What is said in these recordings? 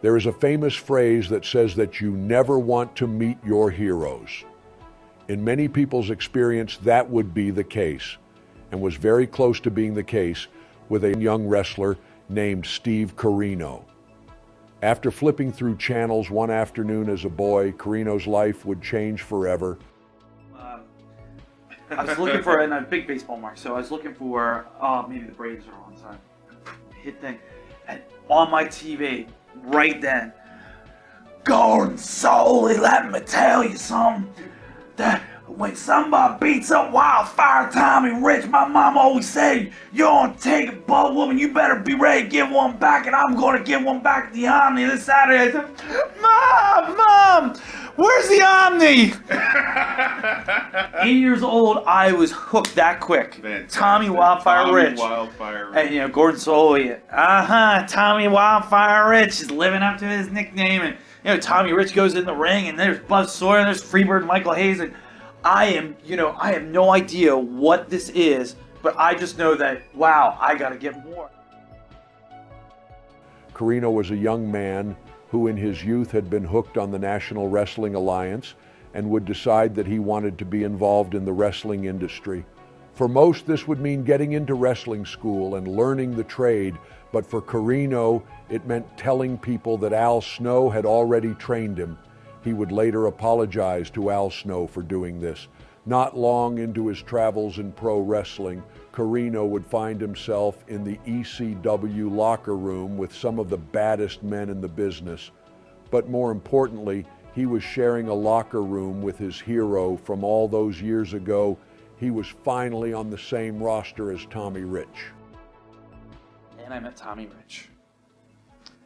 There is a famous phrase that says that you never want to meet your heroes. In many people's experience, that would be the case, and was very close to being the case with a young wrestler named Steve Corino. After flipping through channels one afternoon as a boy, Corino's life would change forever. I was looking for a big baseball mark, so I was looking for, maybe the Braves are on, sorry. Hit thing, and on my TV, right then, Gordon Soley, let me tell you something. That when somebody beats up Wildfire Tommy Rich, my mom always said, you're gonna take a butt woman, you better be ready to give one back, and I'm gonna give one back to the Omni this Saturday. I said, Mom, where's the Omni? 8 years old, I was hooked that quick. Fantastic. Tommy Wildfire Rich. And And Gordon Soley, Tommy Wildfire Rich is living up to his nickname. And Tommy Rich goes in the ring, and there's Buzz Sawyer, and there's Freebird Michael Hayes, and I have no idea what this is, but I just know that, wow, I gotta get more. Corino was a young man who in his youth had been hooked on the National Wrestling Alliance and would decide that he wanted to be involved in the wrestling industry. For most, this would mean getting into wrestling school and learning the trade, but for Corino, it meant telling people that Al Snow had already trained him. He would later apologize to Al Snow for doing this. Not long into his travels in pro wrestling, Corino would find himself in the ECW locker room with some of the baddest men in the business. But more importantly, he was sharing a locker room with his hero from all those years ago. He was finally on the same roster as Tommy Rich. And I met Tommy Rich.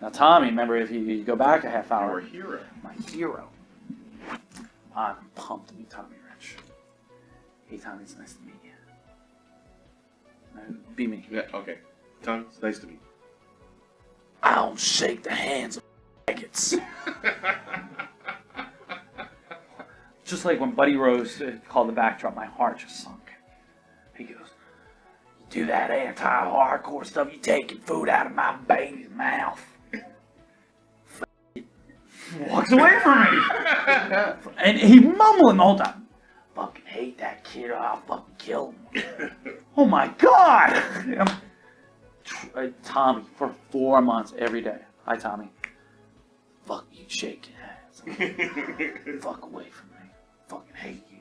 Now Tommy, remember, if you go back a half hour, our hero. My hero. I'm pumped to meet Tommy Rich. Hey Tommy, it's nice to meet you. Be me. Yeah, okay. Tommy, it's nice to meet you. I don't shake the hands of faggots. Just like when Buddy Rose called the backdrop, my heart just sunk. He goes, you do that anti-hardcore stuff, you taking food out of my baby's mouth. Walks away from me. And he mumbling the whole time. Fucking hate that kid or I'll fucking kill him. Oh my God. Tommy, for 4 months, every day. Hi, Tommy. Fuck you shaking hands. Fuck away from me. Fucking hate you.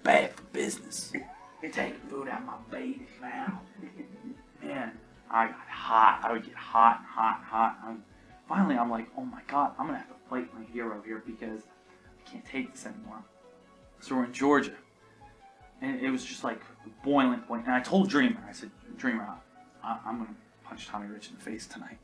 Bad for business. Taking food out of my baby's mouth. Man, I got hot. I would get hot. Finally, I'm like, oh my God, I'm going to have to fight my hero here because I can't take this anymore. So we're in Georgia. And it was just like boiling point. And I told Dreamer, I said, Dreamer, I'm going to punch Tommy Rich in the face tonight.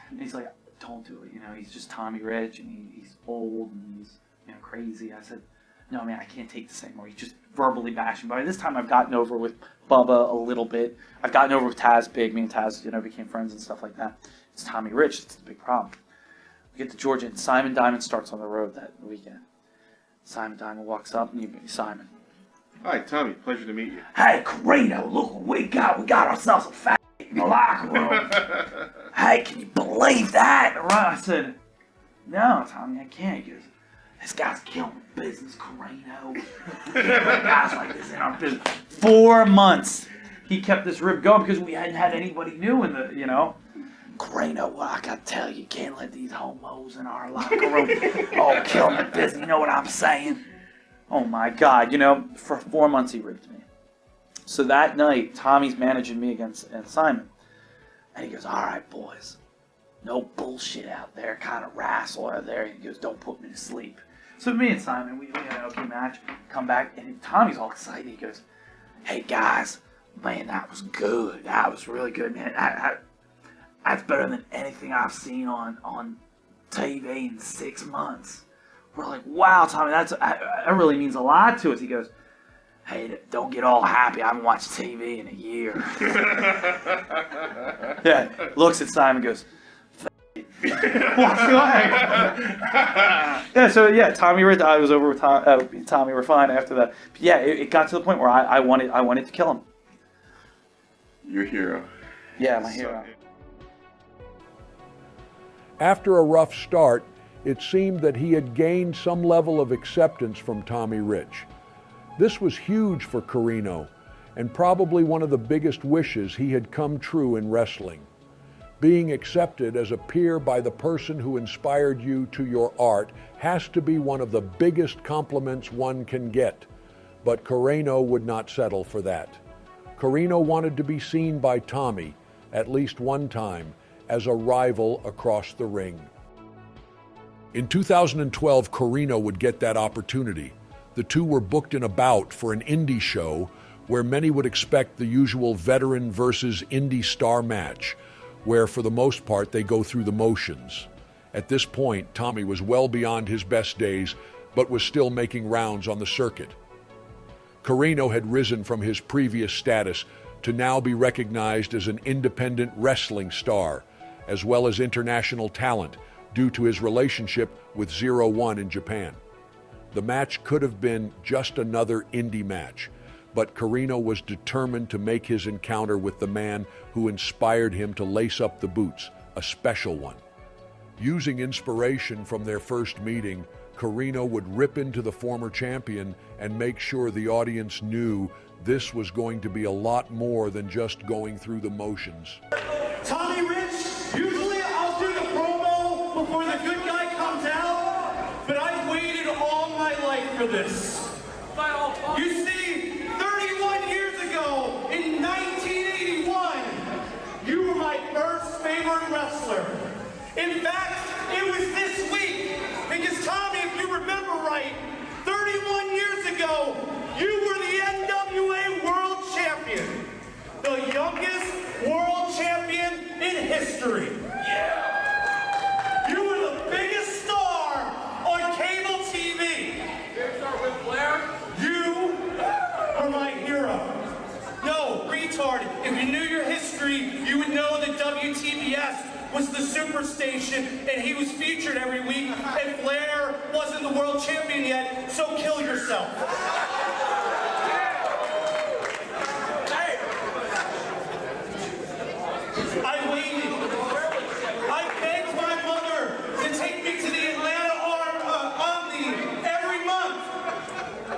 And he's like, don't do it. He's just Tommy Rich and he's old and he's crazy. I said, no, man, I can't take this anymore. He's just verbally bashing. By this time, I've gotten over with Bubba a little bit. I've gotten over with Taz Big. Me and Taz, became friends and stuff like that. It's Tommy Rich. It's the big problem. We get to Georgia, and Simon Diamond starts on the road that weekend. Simon Diamond walks up, and Simon. Hi, Tommy. Pleasure to meet you. Hey, Corino, look what we got. We got ourselves a fat in the locker room. Hey, can you believe that? I said, no, Tommy, I can't. He goes, this guy's killing the business, Corino. Guys like this in our business. 4 months. He kept this rib going because we hadn't had anybody new in the, Corino, well, I gotta tell you, can't let these homos in our locker room all kill the business. You know what I'm saying? Oh my God, for 4 months he ripped me. So that night, Tommy's managing me against Simon. And he goes, all right, boys, no bullshit out there, kind of wrestle out there. He goes, don't put me to sleep. So me and Simon, we had an okay match, come back, and Tommy's all excited. He goes, hey guys, man, that was good. That was really good, man. That's better than anything I've seen on TV in 6 months. We're like, wow, Tommy, that really means a lot to us. He goes, hey, don't get all happy. I haven't watched TV in a year. Yeah, looks at Simon and goes, walks away. Tommy Rich, I was over with Tommy Refine after that. But yeah, it got to the point where I wanted to kill him. Your hero. Yeah, my hero. After a rough start, it seemed that he had gained some level of acceptance from Tommy Rich. This was huge for Corino, and probably one of the biggest wishes he had come true in wrestling. Being accepted as a peer by the person who inspired you to your art has to be one of the biggest compliments one can get, but Corino would not settle for that. Corino wanted to be seen by Tommy, at least one time, as a rival across the ring. In 2012, Corino would get that opportunity. The two were booked in a bout for an indie show where many would expect the usual veteran versus indie star match, where for the most part they go through the motions. At this point, Tommy was well beyond his best days, but was still making rounds on the circuit. Corino had risen from his previous status to now be recognized as an independent wrestling star, as well as international talent, due to his relationship with 01 in Japan. The match could have been just another indie match, but Corino was determined to make his encounter with the man who inspired him to lace up the boots, a special one. Using inspiration from their first meeting, Corino would rip into the former champion and make sure the audience knew this was going to be a lot more than just going through the motions. Tommy Rich, usually I'll do the promo before the good guy comes out, but I've waited all my life for this. You see, 31 years ago, in 1981, you were my first favorite wrestler. In fact, it was this week, because Tommy, if you remember right, 31 years ago, you were the NWA World Champion. The youngest world champion in history. Yeah! You were the biggest star on cable TV. Big star with Flair? You are my hero. No, retard, if you knew your history, you would know that WTBS was the superstation and he was featured every week, and Flair wasn't the world champion yet, so kill yourself. I waited. I begged my mother to take me to the Atlanta Omni every month.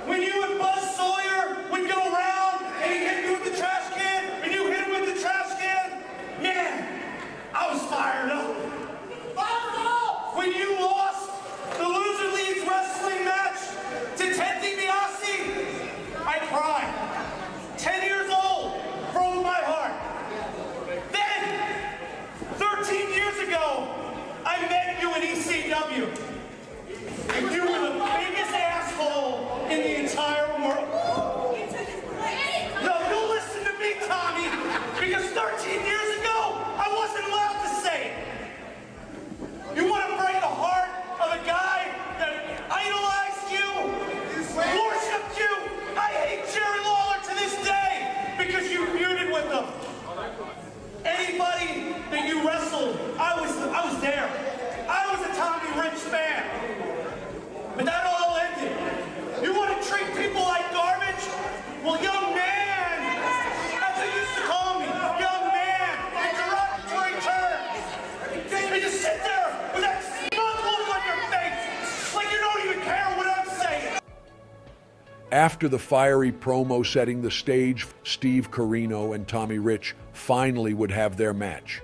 When you and Buzz Sawyer would go around and he hit me with the trash can, and you hit him with the trash can, man, I was fired up. Fired up! When you lost the Loser Leagues wrestling match to Ted DiBiase, I cried. 10 years old, broke my heart. Then, 13 years ago, I met you in ECW. And you were the biggest asshole in the entire world. No, you'll listen to me, Tommy, because 13 years ago, I wasn't allowed to say it. You want to break the heart of a guy that idolized you, worshipped you? I hate Jerry Lawler to this day because you feuded with him. Anybody that you wrestled, I was there. I was a Tommy Rich fan. But that all ended. You want to treat people like garbage? Well, young man, that's what they used to call me. Young man, in derogatory terms. And just sit there with that smug look on your face, like you don't even care what I'm saying. After the fiery promo setting the stage, Steve Corino and Tommy Rich finally would have their match.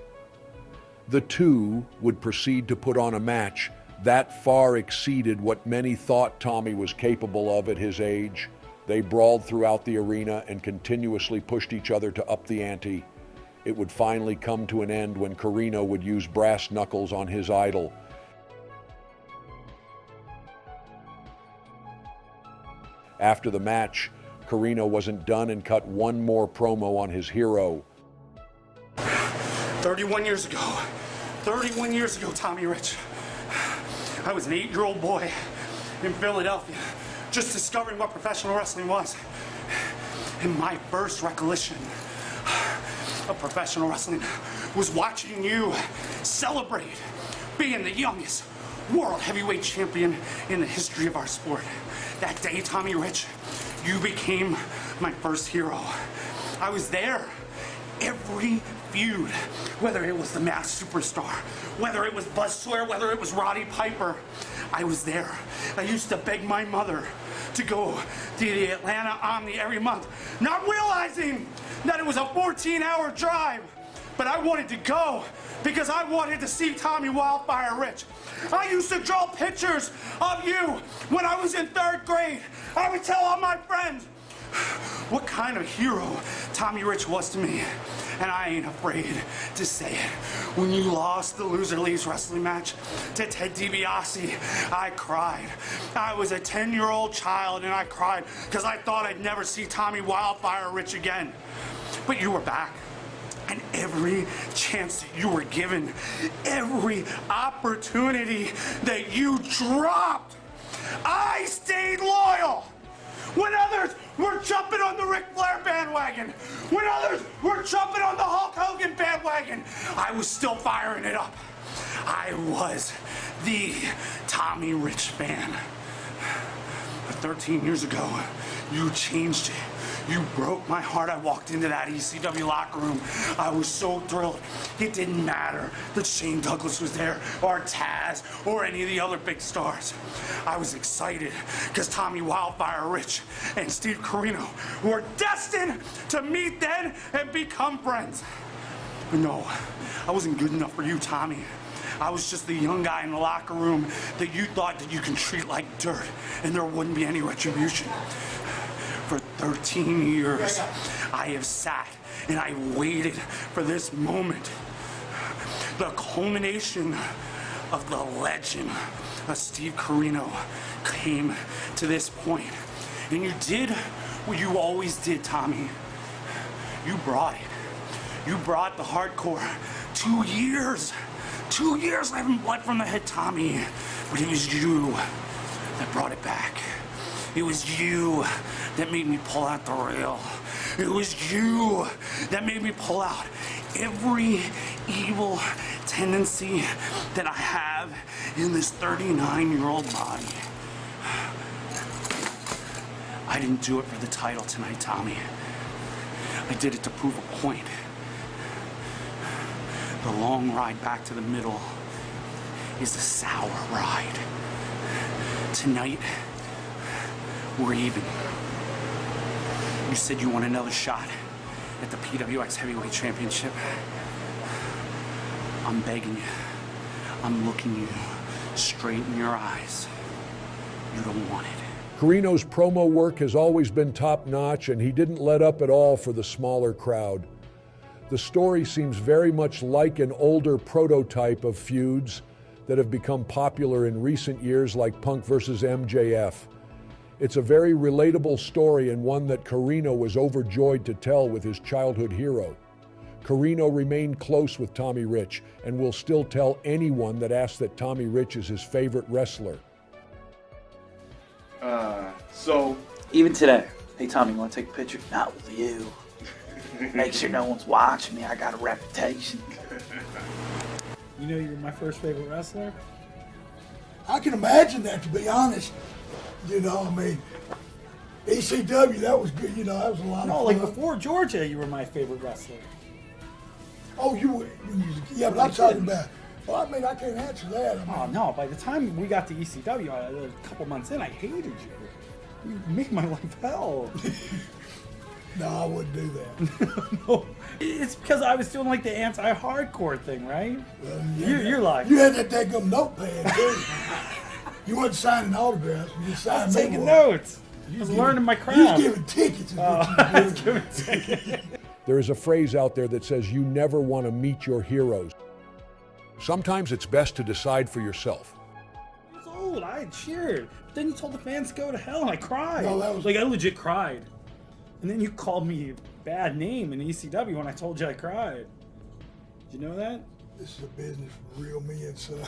The two would proceed to put on a match that far exceeded what many thought Tommy was capable of at his age. They brawled throughout the arena and continuously pushed each other to up the ante. It would finally come to an end when Corino would use brass knuckles on his idol. After the match, Corino wasn't done and cut one more promo on his hero. 31 years ago, Tommy Rich, I was an 8-year-old boy in Philadelphia, just discovering what professional wrestling was. And my first recollection of professional wrestling was watching you celebrate being the youngest world heavyweight champion in the history of our sport. That day, Tommy Rich, you became my first hero. I was there every feud, whether it was the Masked Superstar, whether it was Buzz Sawyer, whether it was Roddy Piper, I was there. I used to beg my mother to go to the Atlanta Omni every month, not realizing that it was a 14-hour drive, but I wanted to go because I wanted to see Tommy Wildfire Rich. I used to draw pictures of you when I was in 3rd grade. I would tell all my friends what kind of hero Tommy Rich was to me. And I ain't afraid to say it. When you lost the Loser Leaves wrestling match to Ted DiBiase, I cried. I was a 10-year-old child and I cried because I thought I'd never see Tommy Wildfire Rich again. But you were back. And every chance that you were given, every opportunity that you dropped, I stayed loyal. When others were jumping on the Ric Flair bandwagon, when others were jumping on the Hulk Hogan bandwagon, I was still firing it up. I was the Tommy Rich fan. But 13 years ago, you changed it. You broke my heart. I walked into that ECW locker room. I was so thrilled. It didn't matter that Shane Douglas was there, or Taz, or any of the other big stars. I was excited because Tommy Wildfire Rich and Steve Corino were destined to meet then and become friends. But no, I wasn't good enough for you, Tommy. I was just the young guy in the locker room that you thought that you can treat like dirt and there wouldn't be any retribution. For 13 years, I have sat and I waited for this moment. The culmination of the legend of Steve Corino came to this point. And you did what you always did, Tommy. You brought it. You brought the hardcore. 2 years. 2 years living blood from the head, Tommy. But it was you that brought it back. It was you that made me pull out the rail. It was you that made me pull out every evil tendency that I have in this 39-year-old body. I didn't do it for the title tonight, Tommy. I did it to prove a point. The long ride back to the middle is a sour ride. Tonight, we're even. You said you want another shot at the PWX Heavyweight Championship. I'm begging you. I'm looking you straight in your eyes. You don't want it. Corino's promo work has always been top-notch, and he didn't let up at all for the smaller crowd. The story seems very much like an older prototype of feuds that have become popular in recent years, like Punk versus MJF. It's a very relatable story and one that Corino was overjoyed to tell with his childhood hero. Corino remained close with Tommy Rich and will still tell anyone that asks that Tommy Rich is his favorite wrestler. So Even today, hey Tommy, you want to take a picture? Not with you. Make sure no one's watching me. I got a reputation. You know you're my first favorite wrestler? I can imagine that, to be honest. You know, I mean, ECW, that was good. You know, that was a lot of No, fun. like before Georgia, you were my favorite wrestler. Oh, you were, yeah, but I'm talking about, well, I mean, I can't answer that. I mean, Oh no, by the time we got to ECW, a couple months in, I hated you. You made my life hell. no, I wouldn't do that. No, it's because I was doing like the anti-hardcore thing, right? You're like, You had that daggum notepad, too. You wasn't signing autographs. You just I signed was me taking one. notes. I was learning my You craft. was giving tickets is what I you was did. giving tickets. There is a phrase out there that says you never want to meet your heroes. Sometimes it's best to decide for yourself. I was old. I had cheered. But then you told the fans to go to hell, and I cried. No, that was- Like, I legit cried. And then you called me a bad name in ECW when I told you I cried. Did you know that? This is a business for real men, son.